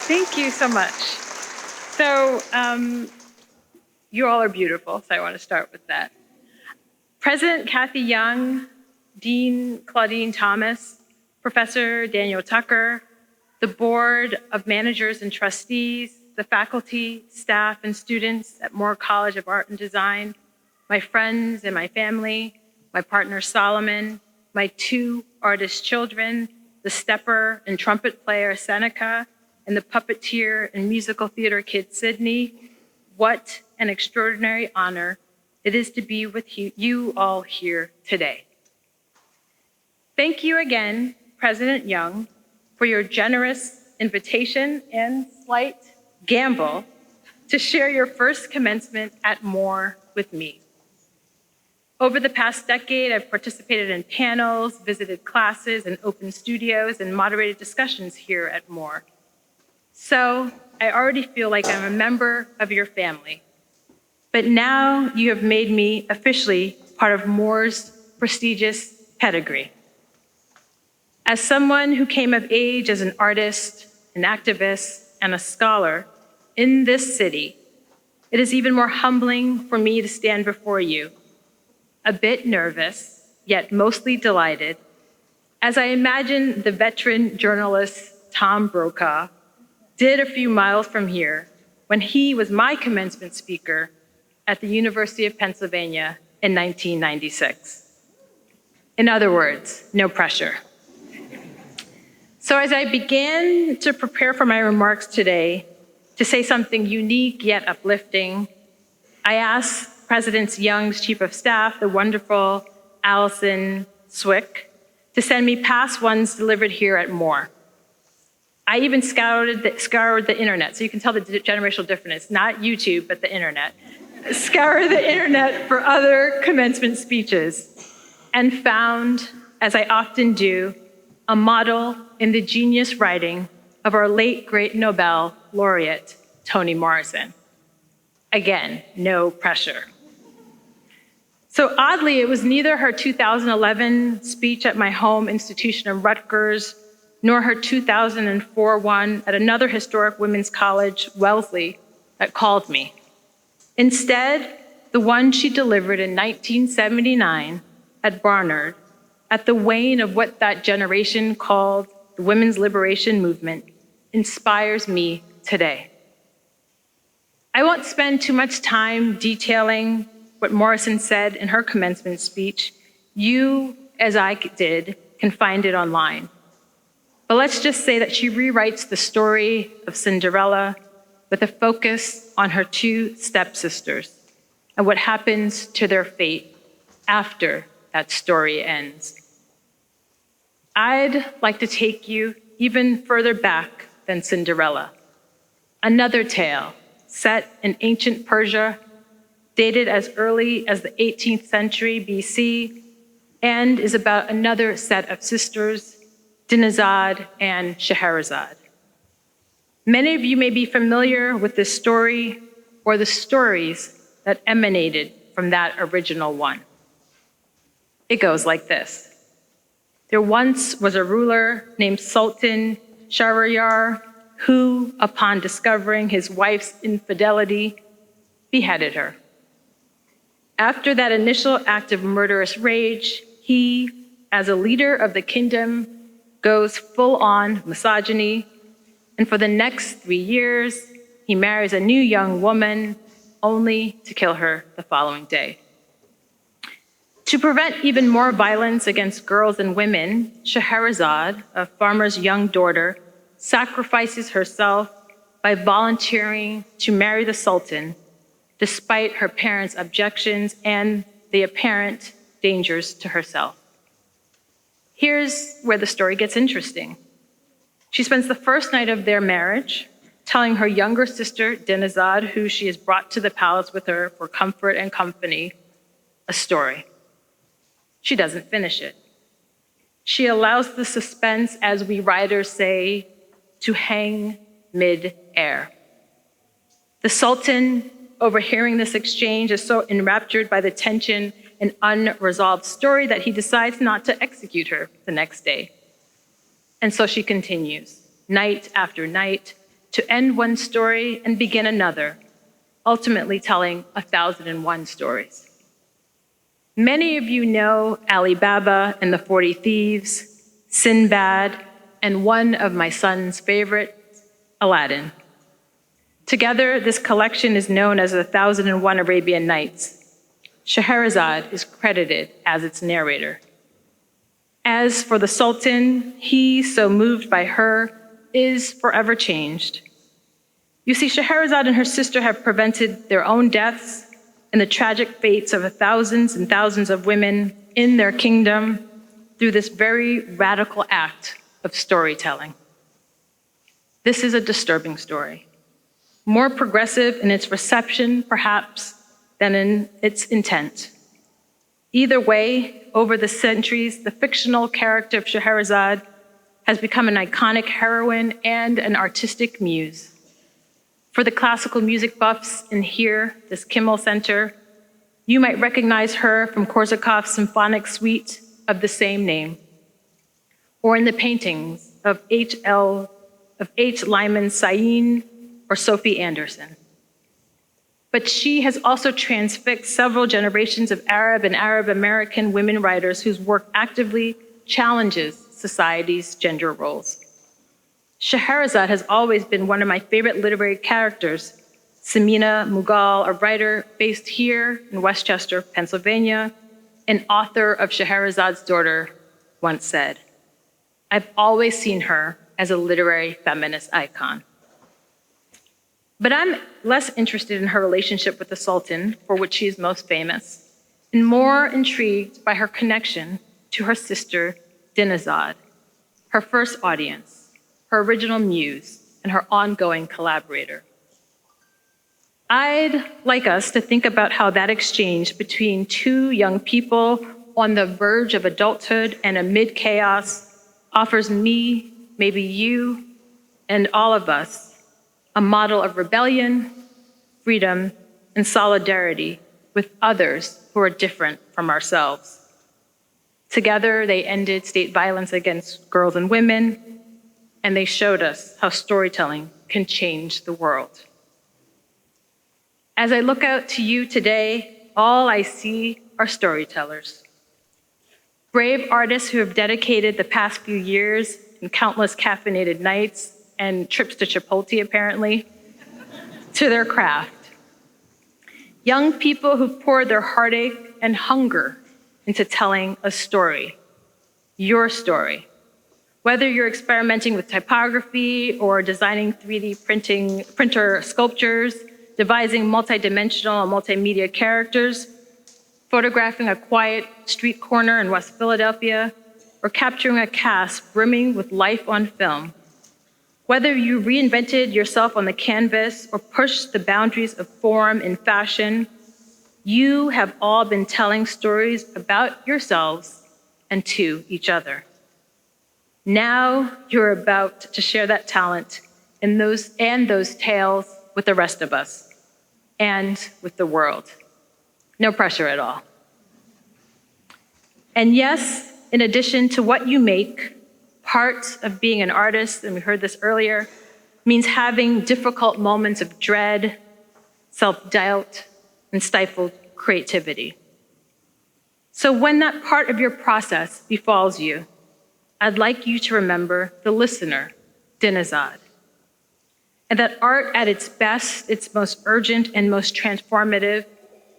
Thank you so much. So you all are beautiful, so I want to start with that. President Kathy Young, Dean Claudine Thomas, Professor Daniel Tucker, the Board of Managers and Trustees, the faculty, staff, and students at Moore College of Art and Design, my friends and my family, my partner Solomon, my 2 artist children, the stepper and trumpet player Seneca, and the puppeteer and musical theater kid Sydney. What an extraordinary honor it is to be with you all here today. Thank you again, President Young, for your generous invitation and slight gamble to share your first commencement at Moore with me. Over the past decade, I've participated in panels, visited classes and open studios, and moderated discussions here at Moore. So I already feel like I'm a member of your family. But now you have made me officially part of Moore's prestigious pedigree. As someone who came of age as an artist, an activist, and a scholar in this city, it is even more humbling for me to stand before you, a bit nervous, yet mostly delighted, as I imagine the veteran journalist Tom Brokaw did a few miles from here when he was my commencement speaker at the University of Pennsylvania in 1996. In other words, no pressure. So as I began to prepare for my remarks today, to say something unique yet uplifting, I asked President Young's Chief of Staff, the wonderful Allison Swick, to send me past ones delivered here at Moore. I even scoured the internet, so you can tell the generational difference, not YouTube, but the internet. Scoured the internet for other commencement speeches and found, as I often do, a model in the genius writing of our late great Nobel laureate, Toni Morrison. Again, no pressure. So oddly, it was neither her 2011 speech at my home institution of Rutgers, nor her 2004 one at another historic women's college, Wellesley, that called me. Instead, the one she delivered in 1979 at Barnard, at the wane of what that generation called the women's liberation movement, inspires me today. I won't spend too much time detailing what Morrison said in her commencement speech. You, as I did, can find it online. But let's just say that she rewrites the story of Cinderella with a focus on her 2 stepsisters and what happens to their fate after that story ends. I'd like to take you even further back than Cinderella. Another tale set in ancient Persia, dated as early as the 18th century BC, and is about another set of sisters, Dinazad and Scheherazade. Many of you may be familiar with this story or the stories that emanated from that original one. It goes like this. There once was a ruler named Sultan Shahryar who, upon discovering his wife's infidelity, beheaded her. After that initial act of murderous rage, he, as a leader of the kingdom, goes full-on misogyny, and for the next 3 years, he marries a new young woman, only to kill her the following day. To prevent even more violence against girls and women, Scheherazade, a farmer's young daughter, sacrifices herself by volunteering to marry the Sultan, despite her parents' objections and the apparent dangers to herself. Here's where the story gets interesting. She spends the first night of their marriage telling her younger sister, Dinazad, who she has brought to the palace with her for comfort and company, a story. She doesn't finish it. She allows the suspense, as we writers say, to hang mid-air. The Sultan, overhearing this exchange, is so enraptured by the tension and unresolved story that he decides not to execute her the next day. And so she continues, night after night, to end one story and begin another, ultimately telling 1,001 stories. Many of you know Ali Baba and the 40 Thieves, Sinbad, and one of my son's favorites, Aladdin. Together, this collection is known as the 1,001 Arabian Nights. Scheherazade is credited as its narrator. As for the Sultan, he, so moved by her, is forever changed. You see, Scheherazade and her sister have prevented their own deaths and the tragic fates of thousands and thousands of women in their kingdom through this very radical act of storytelling. This is a disturbing story, more progressive in its reception, perhaps, than in its intent. Either way, over the centuries, the fictional character of Scheherazade has become an iconic heroine and an artistic muse. For the classical music buffs in here, this Kimmel Center, you might recognize her from Korsakov's symphonic suite of the same name, or in the paintings of H. Lyman Sain or Sophie Anderson. But she has also transfixed several generations of Arab and Arab American women writers whose work actively challenges society's gender roles. Scheherazade has always been one of my favorite literary characters. Samina Mughal, a writer based here in Westchester, Pennsylvania, and author of Scheherazade's Daughter, once said, "I've always seen her as a literary feminist icon." But I'm less interested in her relationship with the Sultan, for which she is most famous, and more intrigued by her connection to her sister, Dinazade, her first audience, her original muse, and her ongoing collaborator. I'd like us to think about how that exchange between two young people on the verge of adulthood and amid chaos offers me, maybe you, and all of us, a model of rebellion, freedom, and solidarity with others who are different from ourselves. Together, they ended state violence against girls and women, and they showed us how storytelling can change the world. As I look out to you today, all I see are storytellers. Brave artists who have dedicated the past few years and countless caffeinated nights and trips to Chipotle, apparently, to their craft. Young people who poured their heartache and hunger into telling a story, your story. Whether you're experimenting with typography or designing 3D printer sculptures, devising multidimensional and multimedia characters, photographing a quiet street corner in West Philadelphia, or capturing a cast brimming with life on film. Whether you reinvented yourself on the canvas or pushed the boundaries of form and fashion, you have all been telling stories about yourselves and to each other. Now you're about to share that talent and those tales with the rest of us and with the world. No pressure at all. And yes, in addition to what you make, part of being an artist, and we heard this earlier, means having difficult moments of dread, self-doubt, and stifled creativity. So when that part of your process befalls you, I'd like you to remember the listener, Dinazade, and that art at its best, its most urgent and most transformative,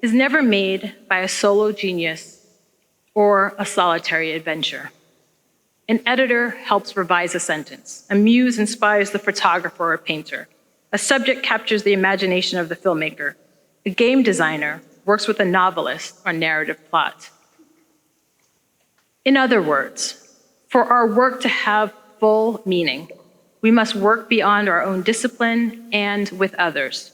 is never made by a solo genius or a solitary adventure. An editor helps revise a sentence. A muse inspires the photographer or painter. A subject captures the imagination of the filmmaker. A game designer works with a novelist on narrative plot. In other words, for our work to have full meaning, we must work beyond our own discipline and with others.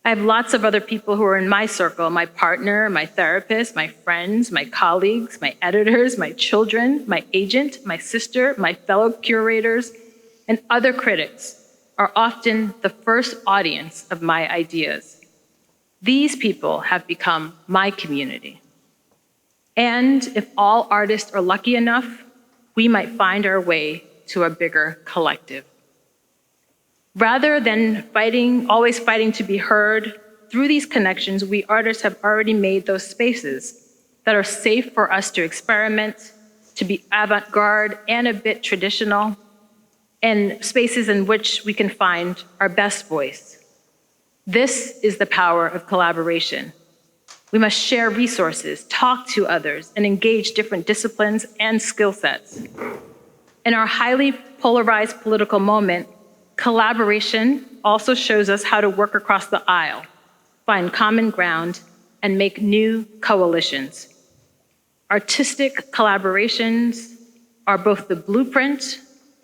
I have lots of other people who are in my circle, my partner, my therapist, my friends, my colleagues, my editors, my children, my agent, my sister, my fellow curators, and other critics are often the first audience of my ideas. These people have become my community. And if all artists are lucky enough, we might find our way to a bigger collective. Rather than always fighting to be heard, through these connections, we artists have already made those spaces that are safe for us to experiment, to be avant-garde and a bit traditional, and spaces in which we can find our best voice. This is the power of collaboration. We must share resources, talk to others, and engage different disciplines and skill sets. In our highly polarized political moment, collaboration also shows us how to work across the aisle, find common ground, and make new coalitions. Artistic collaborations are both the blueprint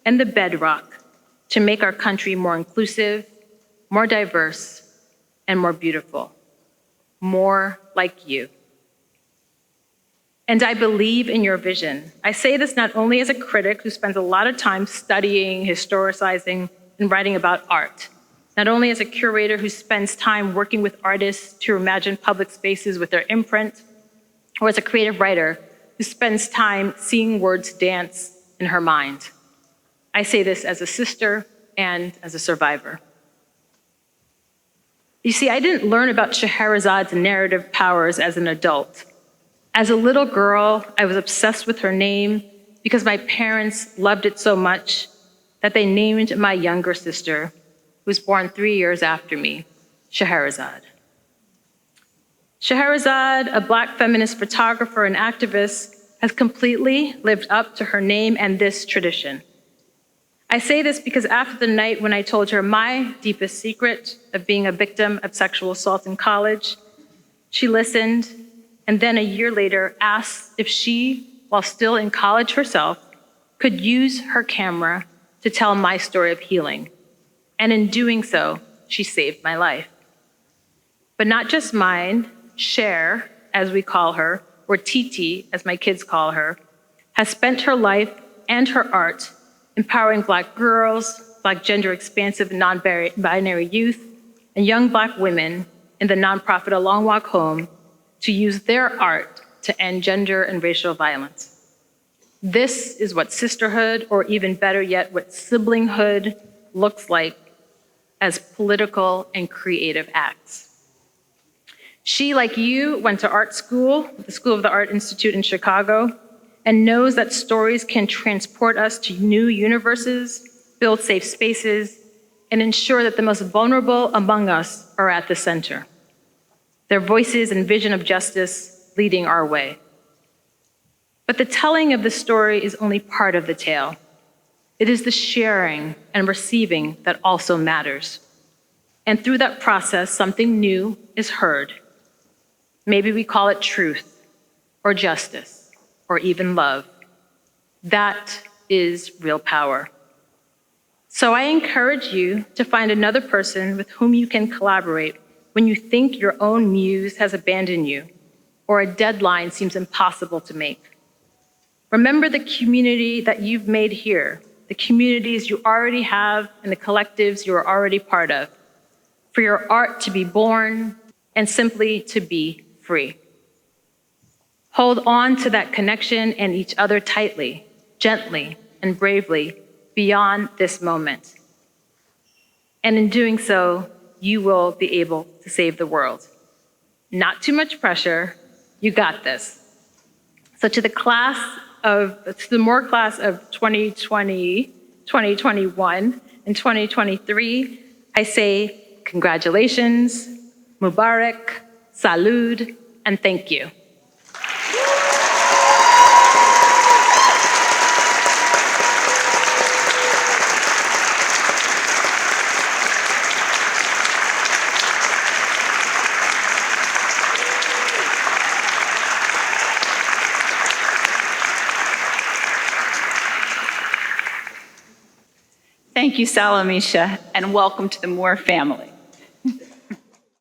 and the bedrock to make our country more inclusive, more diverse, and more beautiful. More like you. And I believe in your vision. I say this not only as a critic who spends a lot of time studying, historicizing, and writing about art, not only as a curator who spends time working with artists to imagine public spaces with their imprint, or as a creative writer who spends time seeing words dance in her mind. I say this as a sister and as a survivor. You see, I didn't learn about Scheherazad's narrative powers as an adult. As a little girl, I was obsessed with her name because my parents loved it so much that they named my younger sister, who was born 3 years after me, Scheherazade. Scheherazade, a Black feminist photographer and activist, has completely lived up to her name and this tradition. I say this because after the night when I told her my deepest secret of being a victim of sexual assault in college, she listened, and then a year later asked if she, while still in college herself, could use her camera to tell my story of healing. And in doing so, she saved my life. But not just mine, Cher, as we call her, or Titi, as my kids call her, has spent her life and her art empowering Black girls, Black gender-expansive and non-binary youth, and young Black women in the nonprofit A Long Walk Home to use their art to end gender and racial violence. This is what sisterhood, or even better yet, what siblinghood looks like as political and creative acts. She, like you, went to art school, the School of the Art Institute in Chicago, and knows that stories can transport us to new universes, build safe spaces, and ensure that the most vulnerable among us are at the center. Their voices and vision of justice leading our way. But the telling of the story is only part of the tale. It is the sharing and receiving that also matters. And through that process, something new is heard. Maybe we call it truth, or justice, or even love. That is real power. So I encourage you to find another person with whom you can collaborate when you think your own muse has abandoned you, or a deadline seems impossible to make. Remember the community that you've made here, the communities you already have, and the collectives you are already part of, for your art to be born and simply to be free. Hold on to that connection and each other tightly, gently, and bravely beyond this moment. And in doing so, you will be able to save the world. Not too much pressure, you got this. So to the Moore class of 2020, 2021, and 2023, I say congratulations, Mubarak, salud, and thank you. Thank you, Salamishah, and welcome to the Moore family.